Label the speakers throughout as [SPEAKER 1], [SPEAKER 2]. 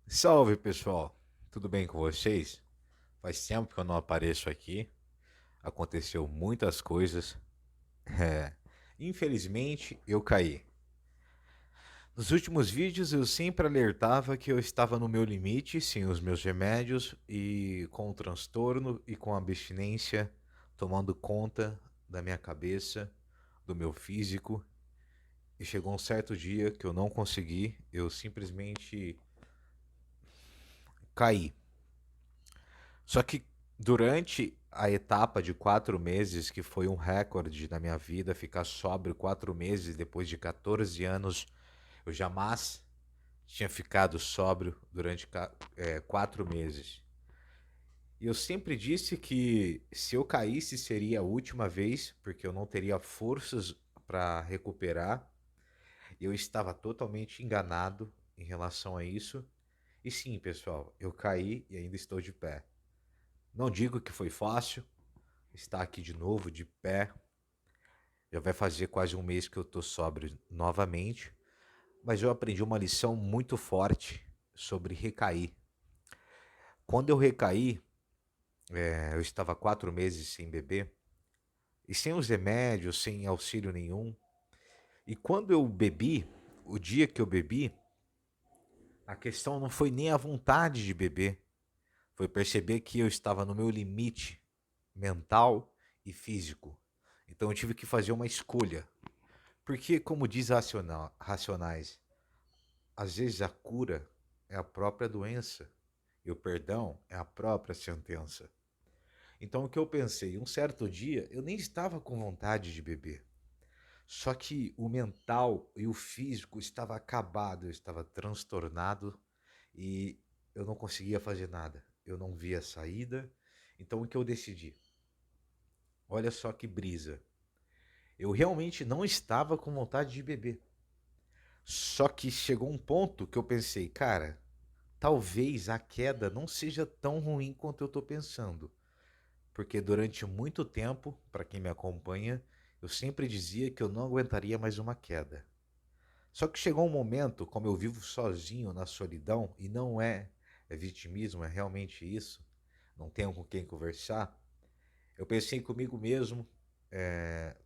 [SPEAKER 1] Salve pessoal, tudo bem com vocês? Faz tempo que eu não apareço aqui, aconteceu muitas coisas. É, Infelizmente eu caí. Nos últimos vídeos eu sempre alertava que eu estava no meu limite, sem os meus remédios e com o transtorno e com a abstinência tomando conta da minha cabeça, do meu físico. E chegou um certo dia que eu não consegui, eu simplesmente caí. Só que durante a etapa de 4 meses, que foi um recorde na minha vida, ficar sóbrio 4 meses depois de 14 anos, eu jamais tinha ficado sóbrio durante 4 meses. E eu sempre disse que se eu caísse seria a última vez, porque eu não teria forças para recuperar. Eu estava totalmente enganado em relação a isso. E sim, pessoal, eu caí e ainda estou de pé. Não digo que foi fácil, estar aqui de novo, de pé. Já vai fazer quase um mês que eu tô sóbrio novamente, mas eu aprendi uma lição muito forte sobre recair. Quando eu recaí, eu estava 4 meses sem beber e sem os remédios, sem auxílio nenhum. E quando eu bebi, o dia que eu bebi, a questão não foi nem a vontade de beber, foi perceber que eu estava no meu limite mental e físico. Então eu tive que fazer uma escolha. Porque, como diz Racionais, às vezes a cura é a própria doença e o perdão é a própria sentença. Então o que eu pensei, um certo dia eu nem estava com vontade de beber. Só que o mental e o físico estava acabado, eu estava transtornado e eu não conseguia fazer nada. Eu não via saída. Então o que eu decidi? Olha só que brisa. Eu realmente não estava com vontade de beber. Só que chegou um ponto que eu pensei, cara, talvez a queda não seja tão ruim quanto eu estou pensando. Porque durante muito tempo, para quem me acompanha, eu sempre dizia que eu não aguentaria mais uma queda. Só que chegou um momento, como eu vivo sozinho na solidão, e não é vitimismo, é realmente isso, não tenho com quem conversar, eu pensei comigo mesmo,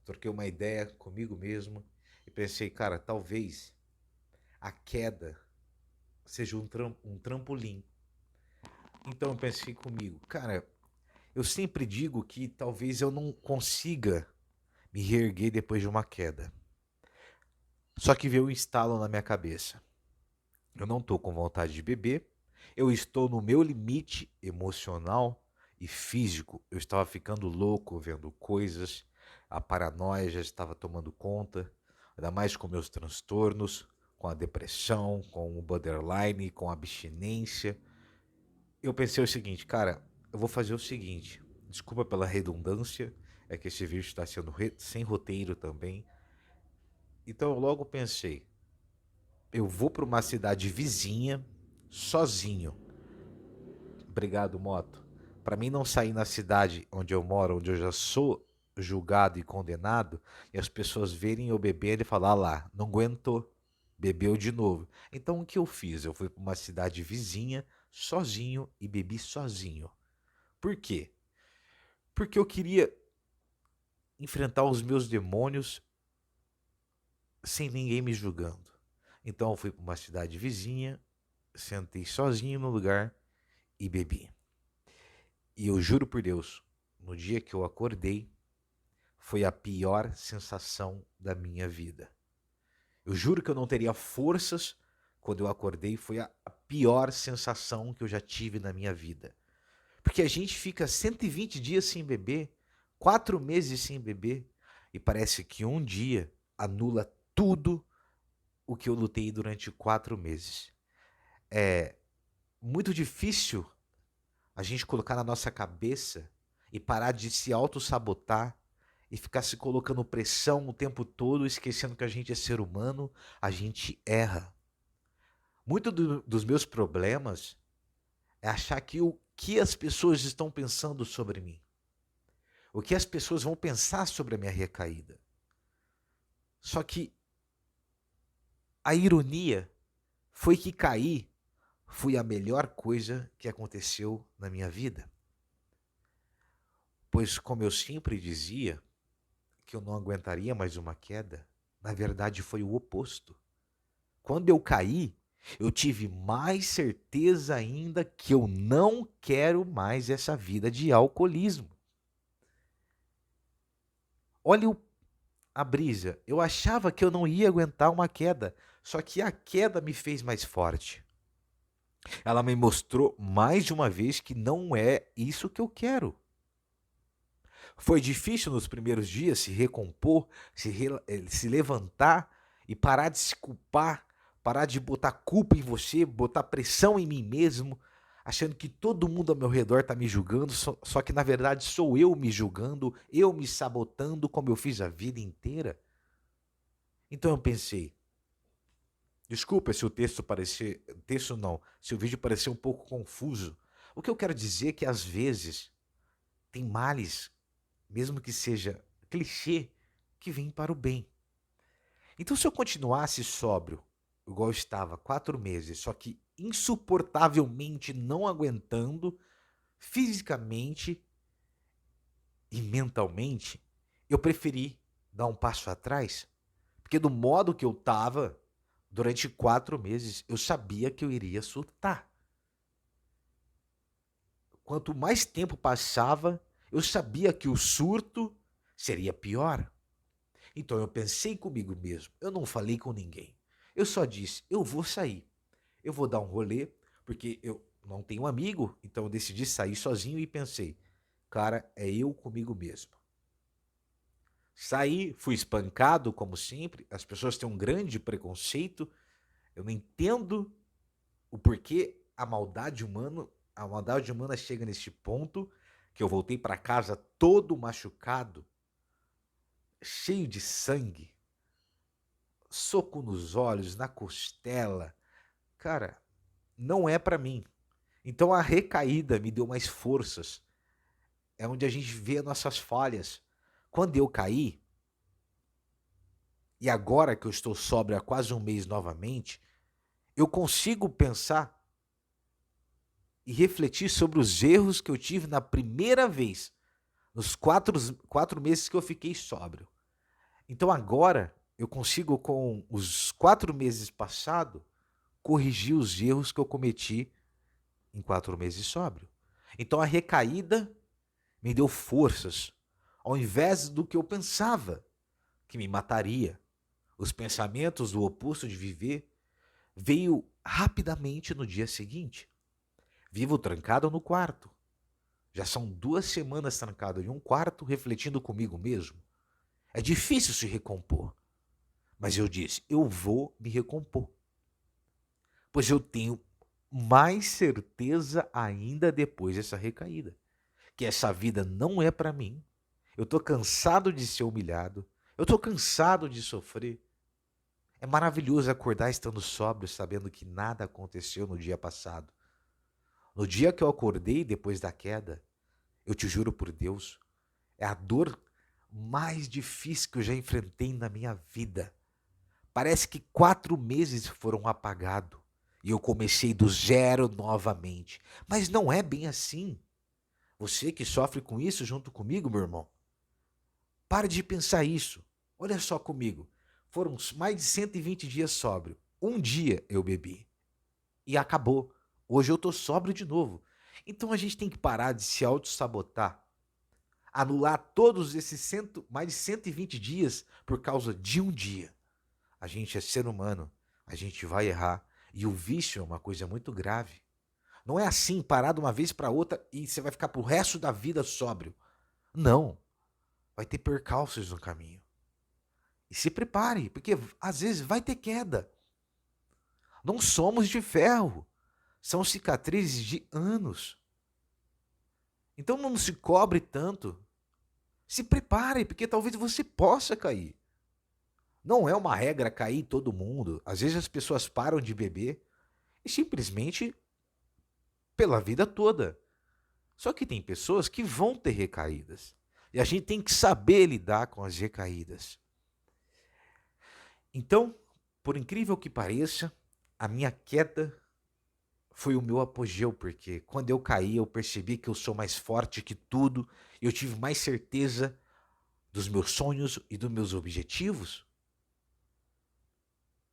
[SPEAKER 1] troquei uma ideia comigo mesmo, e pensei, cara, talvez a queda seja um trampolim. Então eu pensei comigo, cara, eu sempre digo que talvez eu não consiga me reerguer depois de uma queda. Só que veio um estalo na minha cabeça. Eu não estou com vontade de beber, eu estou no meu limite emocional e físico. Eu estava ficando louco vendo coisas, a paranoia já estava tomando conta, ainda mais com meus transtornos, com a depressão, com o borderline, com a abstinência. Eu pensei o seguinte, cara, eu vou fazer o seguinte. Desculpa pela redundância, é que esse vídeo está sendo sem roteiro também. Então eu logo pensei, eu vou para uma cidade vizinha, sozinho. Obrigado, moto. Para mim não sair na cidade onde eu moro, onde eu já sou julgado e condenado, e as pessoas verem eu bebendo e falar, ah lá, não aguentou, bebeu de novo. Então o que eu fiz? Eu fui para uma cidade vizinha, sozinho, e bebi sozinho. Por quê? Porque eu queria enfrentar os meus demônios sem ninguém me julgando. Então eu fui para uma cidade vizinha, sentei sozinho no lugar e bebi. E eu juro por Deus, no dia que eu acordei, foi a pior sensação da minha vida. Eu juro que eu não teria forças quando eu acordei, foi a pior sensação que eu já tive na minha vida. Porque a gente fica 120 dias sem beber, 4 meses sem beber, e parece que um dia anula tudo o que eu lutei durante 4 meses. É muito difícil a gente colocar na nossa cabeça e parar de se auto-sabotar e ficar se colocando pressão o tempo todo, esquecendo que a gente é ser humano, a gente erra. Muito dos meus problemas é achar que o que as pessoas estão pensando sobre mim, o que as pessoas vão pensar sobre a minha recaída. Só que a ironia foi que caí foi a melhor coisa que aconteceu na minha vida. Pois, como eu sempre dizia, que eu não aguentaria mais uma queda, na verdade foi o oposto. Quando eu caí, eu tive mais certeza ainda que eu não quero mais essa vida de alcoolismo. Olha a brisa, eu achava que eu não ia aguentar uma queda, só que a queda me fez mais forte. Ela me mostrou mais de uma vez que não é isso que eu quero. Foi difícil nos primeiros dias se recompor, se levantar e parar de se culpar, parar de botar culpa em você, botar pressão em mim mesmo, achando que todo mundo ao meu redor está me julgando, só que na verdade sou eu me julgando, eu me sabotando como eu fiz a vida inteira. Então eu pensei, desculpa se o texto parecer, texto não, se o vídeo parecer um pouco confuso. O que eu quero dizer é que às vezes tem males, mesmo que seja clichê, que vem para o bem. Então, se eu continuasse sóbrio, igual eu estava 4 meses, só que insuportavelmente não aguentando, fisicamente e mentalmente, eu preferi dar um passo atrás, porque do modo que eu estava, durante 4 meses, eu sabia que eu iria surtar. Quanto mais tempo passava, eu sabia que o surto seria pior. Então eu pensei comigo mesmo, eu não falei com ninguém. Eu só disse, eu vou sair, eu vou dar um rolê, porque eu não tenho amigo, então eu decidi sair sozinho e pensei, cara, é eu comigo mesmo. Saí, fui espancado, como sempre, as pessoas têm um grande preconceito, eu não entendo o porquê a maldade humana chega neste ponto, que eu voltei para casa todo machucado, cheio de sangue, soco nos olhos, na costela. Cara, não é pra mim. Então a recaída me deu mais forças. É onde a gente vê nossas falhas. Quando eu caí, e agora que eu estou sóbrio há quase um mês novamente, eu consigo pensar e refletir sobre os erros que eu tive na primeira vez, nos 4 meses que eu fiquei sóbrio. Então agora eu consigo, com os 4 meses passados, corrigir os erros que eu cometi em 4 meses sóbrio. Então a recaída me deu forças, ao invés do que eu pensava, que me mataria. Os pensamentos do oposto de viver veio rapidamente no dia seguinte. Vivo trancado no quarto. Já são 2 semanas trancado em um quarto, refletindo comigo mesmo. É difícil se recompor. Mas eu disse, eu vou me recompor. Pois eu tenho mais certeza ainda depois dessa recaída, que essa vida não é para mim. Eu tô cansado de ser humilhado. Eu tô cansado de sofrer. É maravilhoso acordar estando sóbrio, sabendo que nada aconteceu no dia passado. No dia que eu acordei depois da queda, eu te juro por Deus, é a dor mais difícil que eu já enfrentei na minha vida. Parece que 4 meses foram apagados e eu comecei do zero novamente. Mas não é bem assim. Você que sofre com isso junto comigo, meu irmão, pare de pensar isso. Olha só comigo. Foram mais de 120 dias sóbrio. Um dia eu bebi e acabou. Hoje eu tô sóbrio de novo. Então a gente tem que parar de se auto-sabotar. Anular todos esses mais de 120 dias por causa de um dia. A gente é ser humano. A gente vai errar. E o vício é uma coisa muito grave. Não é assim, parar de uma vez para outra e você vai ficar pro resto da vida sóbrio. Não. Vai ter percalços no caminho. E se prepare, porque às vezes vai ter queda. Não somos de ferro. São cicatrizes de anos. Então não se cobre tanto. Se prepare, porque talvez você possa cair. Não é uma regra cair todo mundo. Às vezes as pessoas param de beber e simplesmente pela vida toda. Só que tem pessoas que vão ter recaídas. E a gente tem que saber lidar com as recaídas. Então, por incrível que pareça, a minha queda foi o meu apogeu, porque quando eu caí, eu percebi que eu sou mais forte que tudo, eu tive mais certeza dos meus sonhos e dos meus objetivos.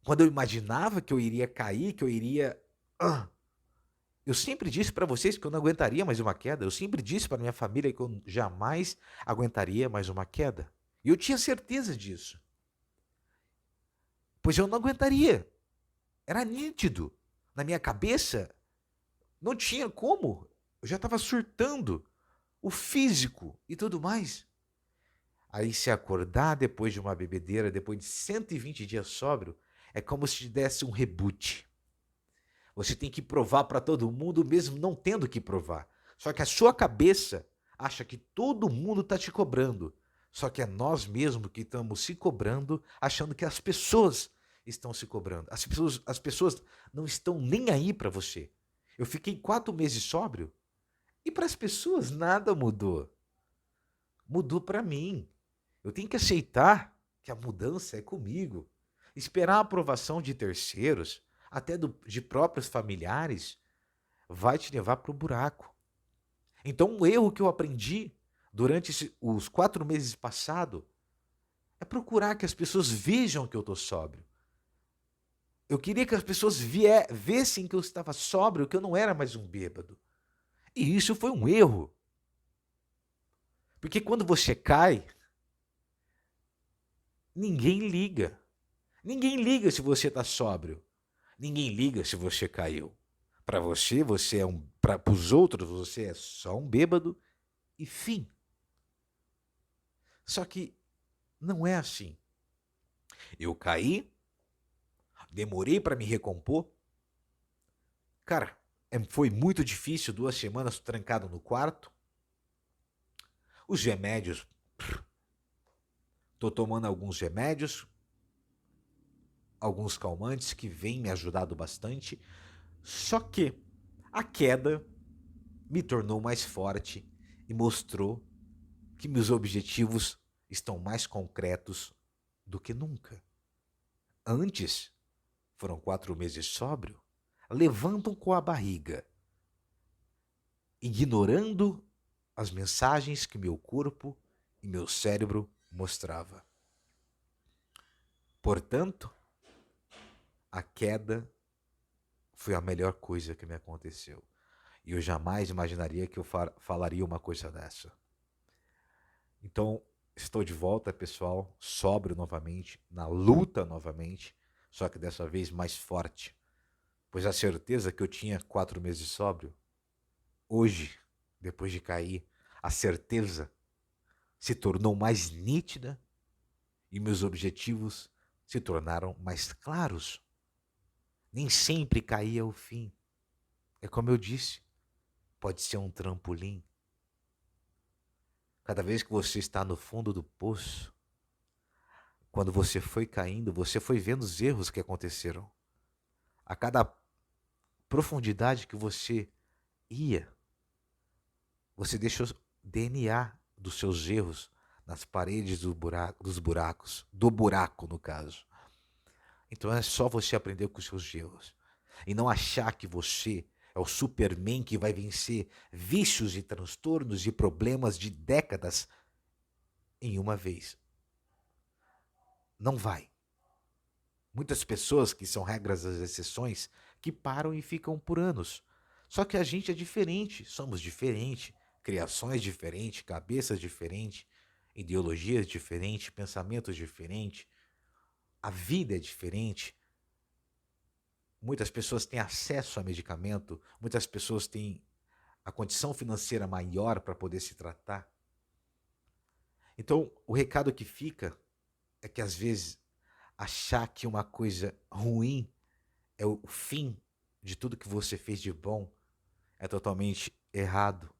[SPEAKER 1] Quando eu imaginava que eu iria cair, que eu iria. Ah, eu sempre disse para vocês que eu não aguentaria mais uma queda. Eu sempre disse para minha família que eu jamais aguentaria mais uma queda. E eu tinha certeza disso. Pois eu não aguentaria. Era nítido. Na minha cabeça, não tinha como. Eu já estava surtando. O físico e tudo mais. Aí se acordar depois de uma bebedeira, depois de 120 dias sóbrio, é como se te desse um reboot. Você tem que provar para todo mundo, mesmo não tendo que provar. Só que a sua cabeça acha que todo mundo está te cobrando. Só que é nós mesmos que estamos se cobrando, achando que as pessoas estão se cobrando. As pessoas não estão nem aí para você. Eu fiquei 4 meses sóbrio e para as pessoas nada mudou. Mudou para mim. Eu tenho que aceitar que a mudança é comigo. Esperar a aprovação de terceiros, até de próprios familiares, vai te levar para o buraco. Então, um erro que eu aprendi durante os 4 meses passados é procurar que as pessoas vejam que eu estou sóbrio. Eu queria que as pessoas vissem que eu estava sóbrio, que eu não era mais um bêbado. E isso foi um erro. Porque quando você cai, ninguém liga. Ninguém liga se você está sóbrio. Ninguém liga se você caiu. Para você, você é um. Para os outros, você é só um bêbado e fim. Só que não é assim. Eu caí, demorei para me recompor. Cara, foi muito difícil, 2 semanas trancado no quarto. Os remédios. Tô tomando alguns remédios, alguns calmantes que vêm me ajudando bastante. Só que a queda me tornou mais forte e mostrou que meus objetivos estão mais concretos do que nunca. Antes, foram 4 meses sóbrio, levantam com a barriga, ignorando as mensagens que meu corpo e meu cérebro mostrava. Portanto, a queda foi a melhor coisa que me aconteceu. E eu jamais imaginaria que eu falaria uma coisa dessa. Então, estou de volta, pessoal, sóbrio novamente, na luta novamente, só que dessa vez mais forte. Pois a certeza que eu tinha 4 meses sóbrio, hoje, depois de cair, a certeza se tornou mais nítida e meus objetivos se tornaram mais claros. Nem sempre cair é o fim. É como eu disse, pode ser um trampolim. Cada vez que você está no fundo do poço, quando você foi caindo, você foi vendo os erros que aconteceram. A cada profundidade que você ia, você deixou DNA dos seus erros nas paredes dos buracos, do buraco no caso. Então é só você aprender com os seus erros e não achar que você é o Superman que vai vencer vícios e transtornos e problemas de décadas em uma vez. Não vai. Muitas pessoas que são regras das exceções que param e ficam por anos. Só que a gente é diferente, somos diferentes, criações diferentes, cabeças diferentes, ideologias diferentes, pensamentos diferentes, a vida é diferente. Muitas pessoas têm acesso a medicamento, muitas pessoas têm a condição financeira maior para poder se tratar. Então, o recado que fica é que às vezes achar que uma coisa ruim é o fim de tudo que você fez de bom é totalmente errado.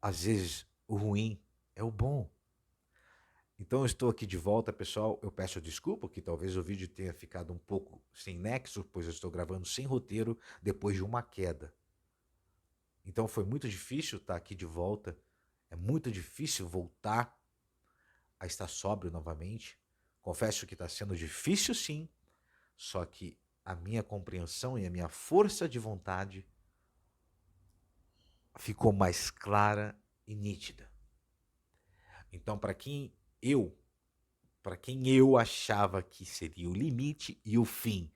[SPEAKER 1] Às vezes, o ruim é o bom. Então, eu estou aqui de volta, pessoal. Eu peço desculpa que talvez o vídeo tenha ficado um pouco sem nexo, pois eu estou gravando sem roteiro depois de uma queda. Então, foi muito difícil estar aqui de volta. É muito difícil voltar a estar sóbrio novamente. Confesso que está sendo difícil, sim, só que a minha compreensão e a minha força de vontade ficou mais clara e nítida. Então, para quem eu achava que seria o limite e o fim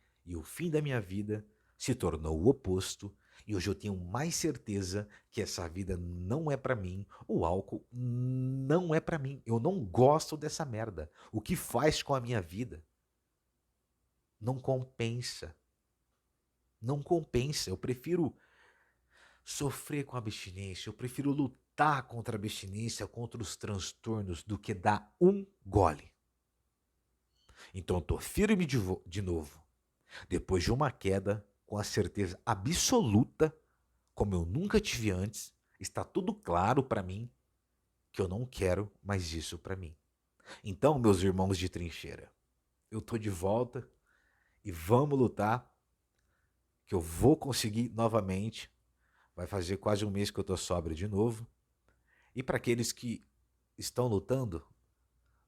[SPEAKER 1] da minha vida se tornou o oposto, e hoje eu tenho mais certeza que essa vida não é para mim, o álcool não é para mim. Eu não gosto dessa merda. O que faz com a minha vida não compensa. Não compensa. Eu prefiro sofrer com a abstinência, eu prefiro lutar contra a abstinência, contra os transtornos, do que dar um gole. Então eu tô firme de novo, depois de uma queda, com a certeza absoluta, como eu nunca tive antes, está tudo claro para mim que eu não quero mais isso para mim. Então, meus irmãos de trincheira, eu tô de volta e vamos lutar, que eu vou conseguir novamente. Vai fazer quase um mês que eu tô sóbrio de novo. E para aqueles que estão lutando,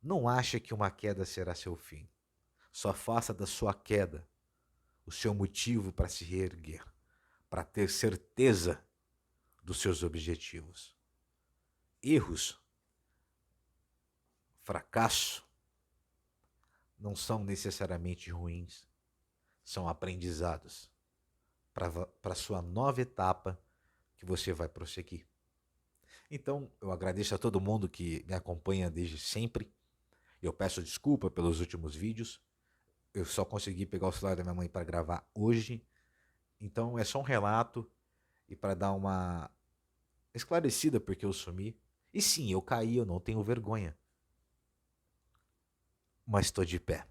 [SPEAKER 1] não ache que uma queda será seu fim. Só faça da sua queda o seu motivo para se reerguer, para ter certeza dos seus objetivos. Erros, fracasso, não são necessariamente ruins, são aprendizados para a sua nova etapa que você vai prosseguir. Então, eu agradeço a todo mundo que me acompanha desde sempre. Eu peço desculpa pelos últimos vídeos. Eu só consegui pegar o celular da minha mãe para gravar hoje. Então, é só um relato e para dar uma esclarecida porque eu sumi. E sim, eu caí, eu não tenho vergonha. Mas estou de pé.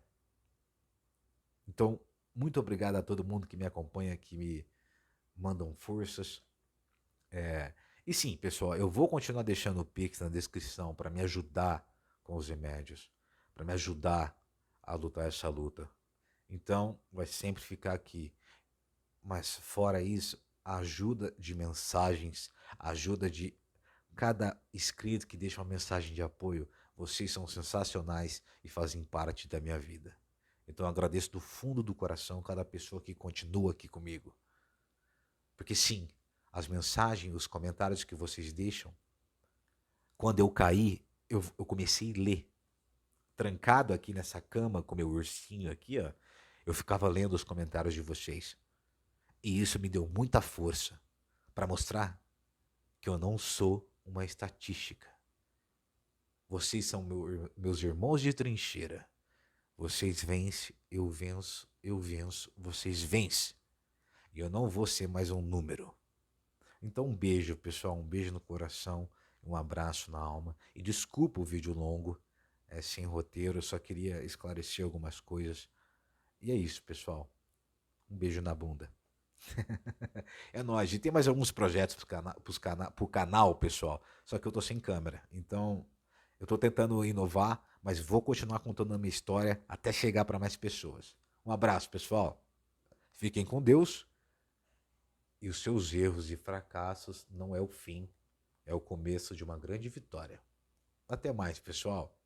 [SPEAKER 1] Então, muito obrigado a todo mundo que me acompanha, que me mandam forças. E sim, pessoal, eu vou continuar deixando o Pix na descrição para me ajudar com os remédios, para me ajudar a lutar essa luta. Então, vai sempre ficar aqui. Mas fora isso, a ajuda de mensagens, a ajuda de cada inscrito que deixa uma mensagem de apoio, vocês são sensacionais e fazem parte da minha vida. Então eu agradeço do fundo do coração cada pessoa que continua aqui comigo. Porque sim, as mensagens, os comentários que vocês deixam, quando eu caí, eu comecei a ler. Trancado aqui nessa cama com meu ursinho aqui, ó, eu ficava lendo os comentários de vocês. E isso me deu muita força para mostrar que eu não sou uma estatística. Vocês são meus irmãos de trincheira. Vocês vencem, eu venço, vocês vencem. E eu não vou ser mais um número. Então um beijo, pessoal, um beijo no coração, um abraço na alma. E desculpa o vídeo longo, sem roteiro, eu só queria esclarecer algumas coisas. E é isso, pessoal. Um beijo na bunda. É nóis. E tem mais alguns projetos pro canal, pessoal. Só que eu tô sem câmera. Então, eu tô tentando inovar, mas vou continuar contando a minha história até chegar para mais pessoas. Um abraço, pessoal. Fiquem com Deus. E os seus erros e fracassos não é o fim, é o começo de uma grande vitória. Até mais, pessoal.